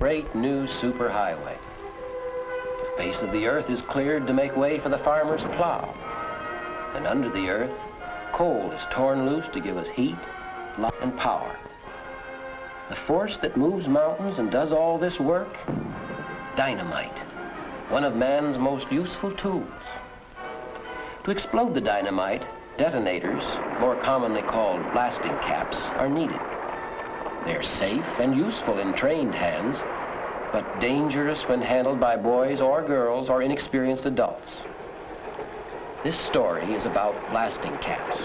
great new superhighway. The face of the earth is cleared to make way for the farmer's plow. And under the earth, coal is torn loose to give us heat, light, and power. The force that moves mountains and does all this work? Dynamite, one of man's most useful tools. To explode the dynamite, detonators, more commonly called blasting caps, are needed. They're safe and useful in trained hands, but dangerous when handled by boys or girls or inexperienced adults. This story is about blasting caps.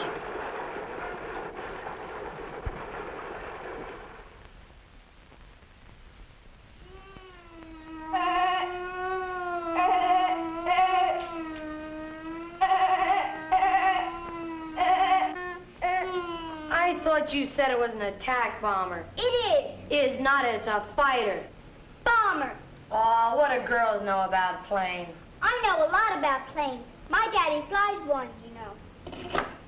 I thought you said it was an attack bomber. It is. Is not, it's a fighter. Bomber. Oh, what do girls know about planes? I know a lot about planes. My daddy flies one, you know.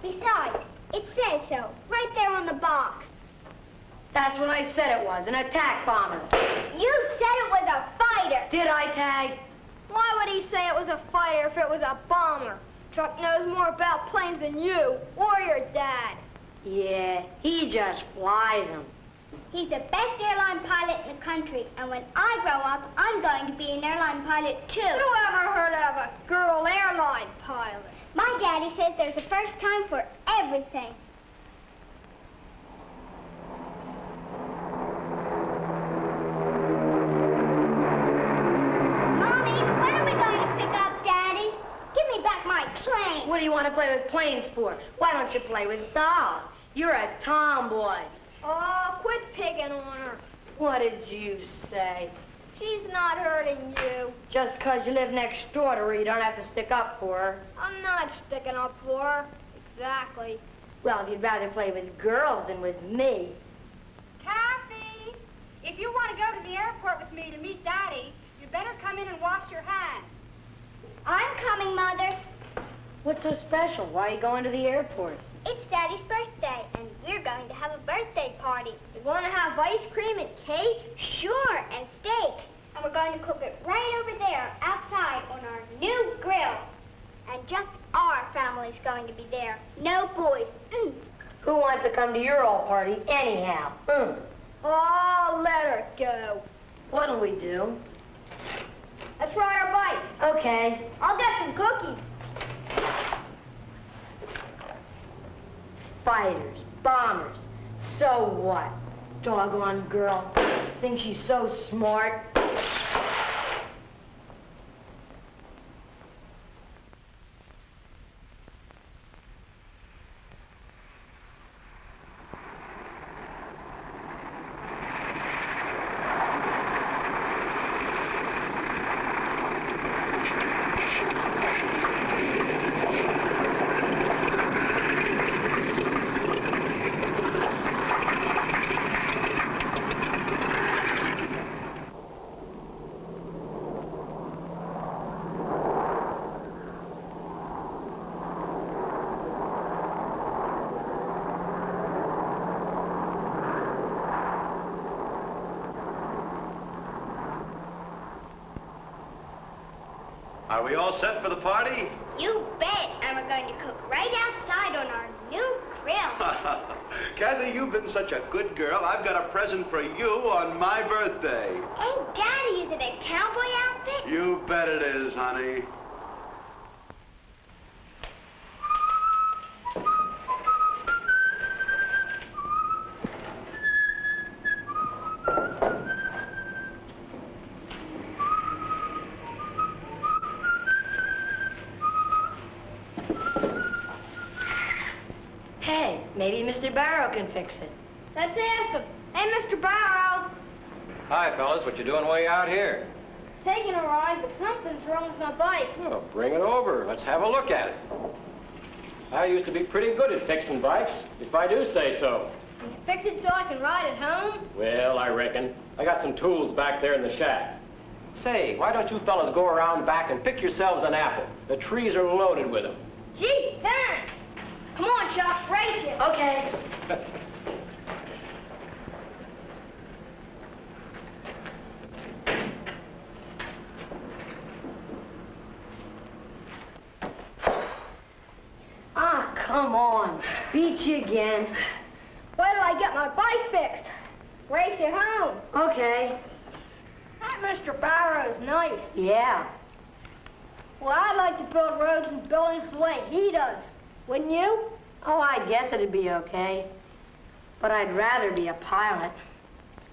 Besides, it says so, right there on the box. That's what I said it was, an attack bomber. You said it was a fighter. Did I, Tag? Why would he say it was a fighter if it was a bomber? Chuck knows more about planes than you or your dad. Yeah, he just flies them. He's the best airline pilot in the country, and when I grow up, I'm going to be an airline pilot, too. Who ever heard of a girl airline pilot? My daddy says there's a first time for everything. Mommy, when are we going to pick up Daddy? Give me back my plane. What do you want to play with planes for? Why don't you play with dolls? You're a tomboy. Oh, quit picking on her. What did you say? She's not hurting you. Just 'cause you live next door to her, you don't have to stick up for her. I'm not sticking up for her. Exactly. Well, you'd rather play with girls than with me. Kathy, if you want to go to the airport with me to meet Daddy, you better come in and wash your hands. I'm coming, Mother. What's so special? Why are you going to the airport? It's Daddy's birthday, and we're going to have a birthday party. We're going to have ice cream and cake, sure, and steak. And we're going to cook it right over there, outside, on our new grill. And just our family's going to be there. No boys. Who wants to come to your old party anyhow? Oh, let her go. What'll we do? Let's ride our bikes. Okay. I'll get some cookies. Fighters, bombers, so what? Doggone girl. Thinks she's so smart. Are we all set for the party? You bet. And we're going to cook right outside on our new grill. Kathy, you've been such a good girl. I've got a present for you on my birthday. Oh, Daddy, is it a cowboy outfit? You bet it is, honey. Hey, maybe Mr. Barrow can fix it. Let's ask him. Hey, Mr. Barrow. Hi, fellas. What you doing way out here? Taking a ride, but something's wrong with my bike. Well, bring it over. Let's have a look at it. I used to be pretty good at fixing bikes, if I do say so. Can you fix it so I can ride it home? Well, I reckon. I got some tools back there in the shack. Say, why don't you fellas go around back and pick yourselves an apple? The trees are loaded with them. Gee, thanks. Come on, Chuck, race it. Okay. Come on. Beat you again. Wait till I get my bike fixed. Race you home. Okay. That Mr. Barrow's nice. Yeah. Well, I'd like to build roads and buildings the way he does. Wouldn't you? Oh, I guess it'd be okay. But I'd rather be a pilot.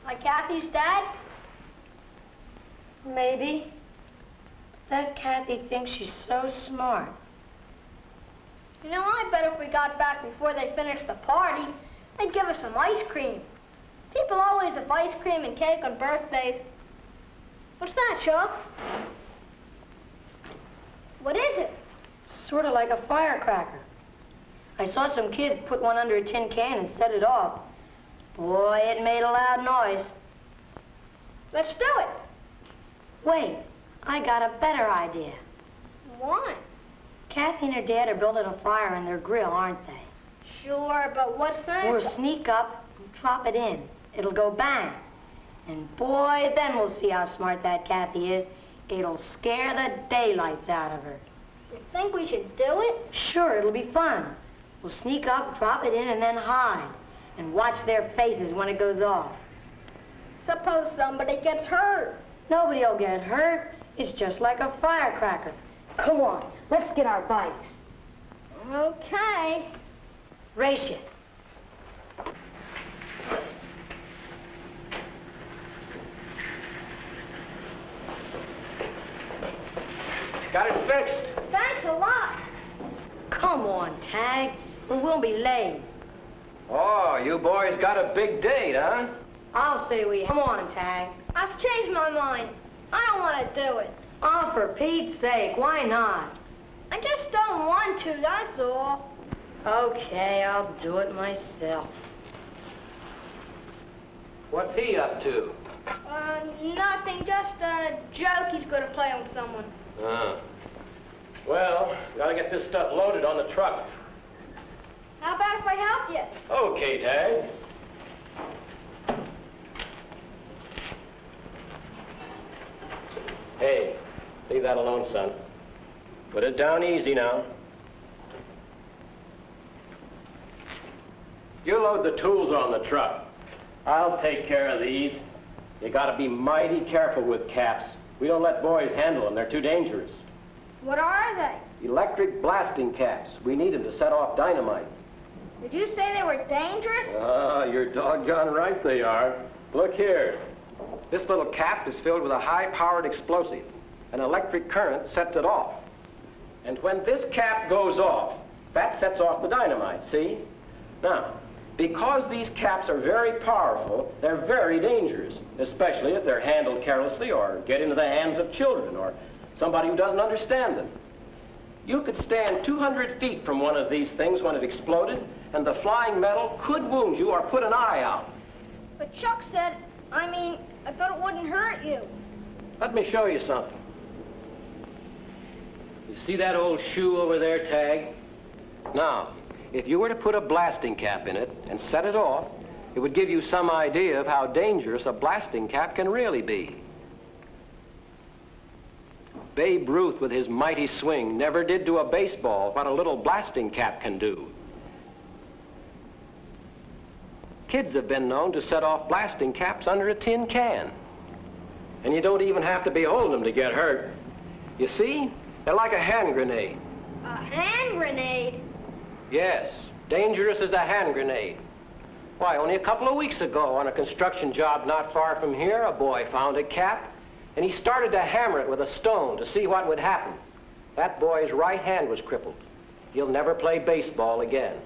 Like Kathy's dad? Maybe. That Kathy thinks she's so smart. You know, I bet if we got back before they finished the party, they'd give us some ice cream. People always have ice cream and cake on birthdays. What's that, Chuck? What is it? Sort of like a firecracker. I saw some kids put one under a tin can and set it off. Boy, it made a loud noise. Let's do it. Wait, I got a better idea. What? Kathy and her dad are building a fire in their grill, aren't they? Sure, but what's that? We'll sneak up and drop it in. It'll go bang. And boy, then we'll see how smart that Kathy is. It'll scare the daylights out of her. You think we should do it? Sure, it'll be fun. We'll sneak up, drop it in, and then hide. And watch their faces when it goes off. Suppose somebody gets hurt. Nobody'll get hurt. It's just like a firecracker. Come on, let's get our bikes. Okay. Race you. Got it fixed. Thanks a lot. Come on, Tag. We won't be late. Oh, you boys got a big date, huh? I'll say we... Come on, Tag. I've changed my mind. I don't want to do it. Oh, for Pete's sake, why not? I just don't want to, that's all. Okay, I'll do it myself. What's he up to? Nothing, just a joke he's going to play on someone. Well, gotta get this stuff loaded on the truck. How about if I help you? Okay, Tag. Hey, leave that alone, son. Put it down easy now. You load the tools on the truck. I'll take care of these. You gotta be mighty careful with caps. We don't let boys handle them. They're too dangerous. What are they? Electric blasting caps. We need them to set off dynamite. Did you say they were dangerous? Ah, you're doggone right they are. Look here. This little cap is filled with a high-powered explosive. An electric current sets it off. And when this cap goes off, that sets off the dynamite, see? Now, because these caps are very powerful, they're very dangerous, especially if they're handled carelessly or get into the hands of children or somebody who doesn't understand them. You could stand 200 feet from one of these things when it exploded, and the flying metal could wound you or put an eye out. But Chuck said, I thought it wouldn't hurt you. Let me show you something. You see that old shoe over there, Tag? Now, if you were to put a blasting cap in it and set it off, it would give you some idea of how dangerous a blasting cap can really be. Babe Ruth, with his mighty swing, never did to a baseball what a little blasting cap can do. Kids have been known to set off blasting caps under a tin can. And you don't even have to be holding them to get hurt. You see? They're like a hand grenade. A hand grenade? Yes, dangerous as a hand grenade. Why, only a couple of weeks ago on a construction job not far from here, a boy found a cap, and he started to hammer it with a stone to see what would happen. That boy's right hand was crippled. He'll never play baseball again.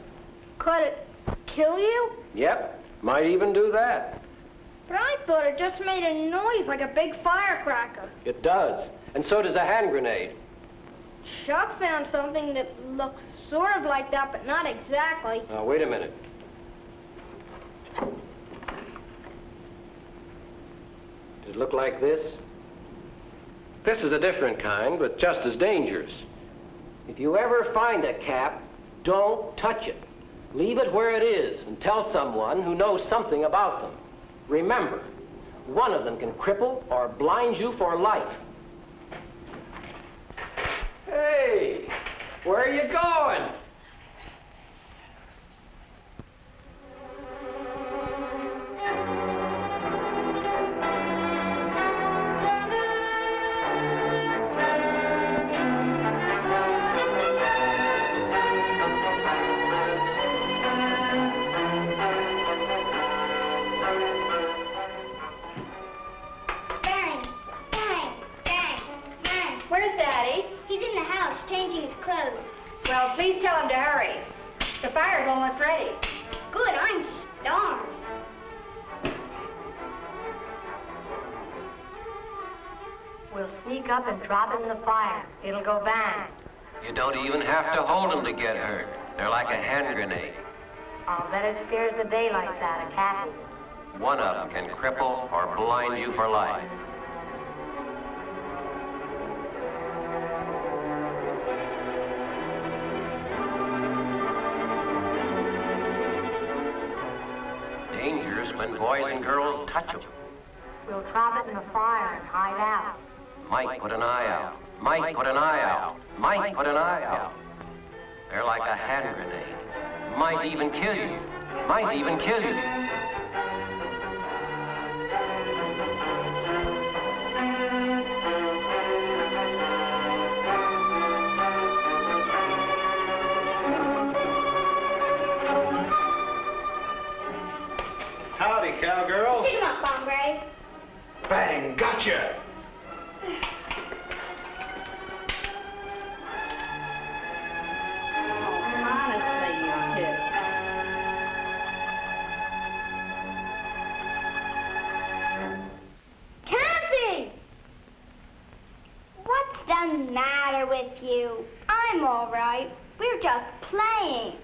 Could it kill you? Yep, might even do that. But I thought it just made a noise like a big firecracker. It does, and so does a hand grenade. Chuck found something that looks sort of like that, but not exactly. Now, wait a minute. Does it look like this? This is a different kind, but just as dangerous. If you ever find a cap, don't touch it. Leave it where it is and tell someone who knows something about them. Remember, one of them can cripple or blind you for life. Hey, where are you going? changing his clothes. Well, please tell him to hurry. The fire's almost ready. Good, I'm starved. We'll sneak up and drop it in the fire. It'll go bang. You don't even have to hold them to get hurt. They're like a hand grenade. I'll bet it scares the daylights out of Kathy. One of them can cripple or blind you for life. Dangerous when boys and girls touch them. We'll drop it in the fire and hide out. Might put an eye out. Might put an eye out. Might put an eye out. They're like a hand grenade. Might even kill you. Might even kill you. Howdy, cowgirl. Pick him up, hombre. Bang, gotcha. Honestly, you two. Kathy! What's the matter with you? I'm all right. We're just playing.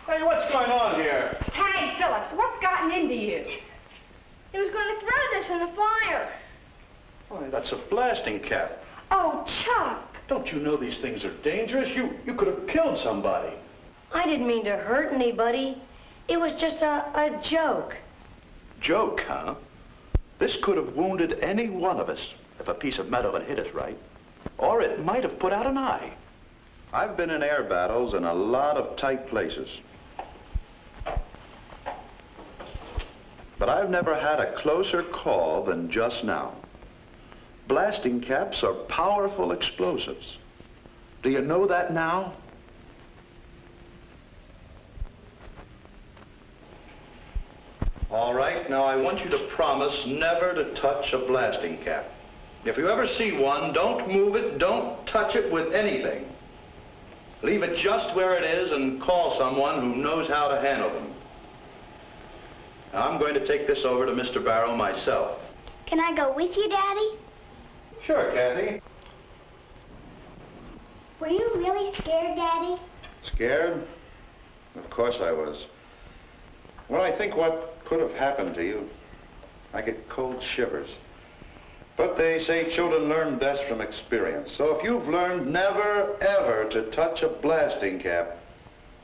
Hey, what's going on here? Hey, Phillips, what's gotten into you? He was going to throw this in the fire. Why, that's a blasting cap. Oh, Chuck. Don't you know these things are dangerous? You could have killed somebody. I didn't mean to hurt anybody. It was just a joke. Joke, huh? This could have wounded any one of us if a piece of metal had hit us right. Or it might have put out an eye. I've been in air battles in a lot of tight places. But I've never had a closer call than just now. Blasting caps are powerful explosives. Do you know that now? All right, now I want you to promise never to touch a blasting cap. If you ever see one, don't move it, don't touch it with anything. Leave it just where it is and call someone who knows how to handle them. Now, I'm going to take this over to Mr. Barrow myself. Can I go with you, Daddy? Sure, Kathy. Were you really scared, Daddy? Scared? Of course I was. When I think what could have happened to you, I get cold shivers. But they say children learn best from experience. So if you've learned never, ever to touch a blasting cap,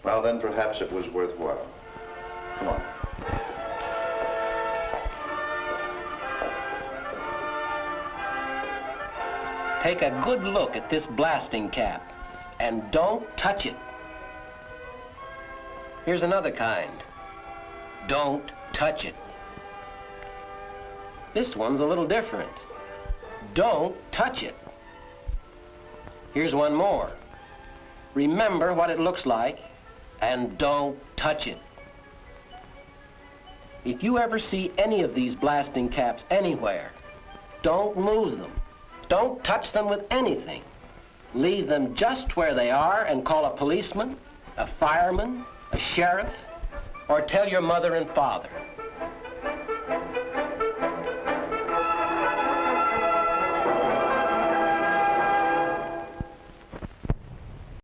well, then perhaps it was worthwhile. Come on. Take a good look at this blasting cap and don't touch it. Here's another kind. Don't touch it. This one's a little different. Don't touch it. Here's one more. Remember what it looks like and don't touch it. If you ever see any of these blasting caps anywhere, don't move them. Don't touch them with anything. Leave them just where they are and call a policeman, a fireman, a sheriff, or tell your mother and father.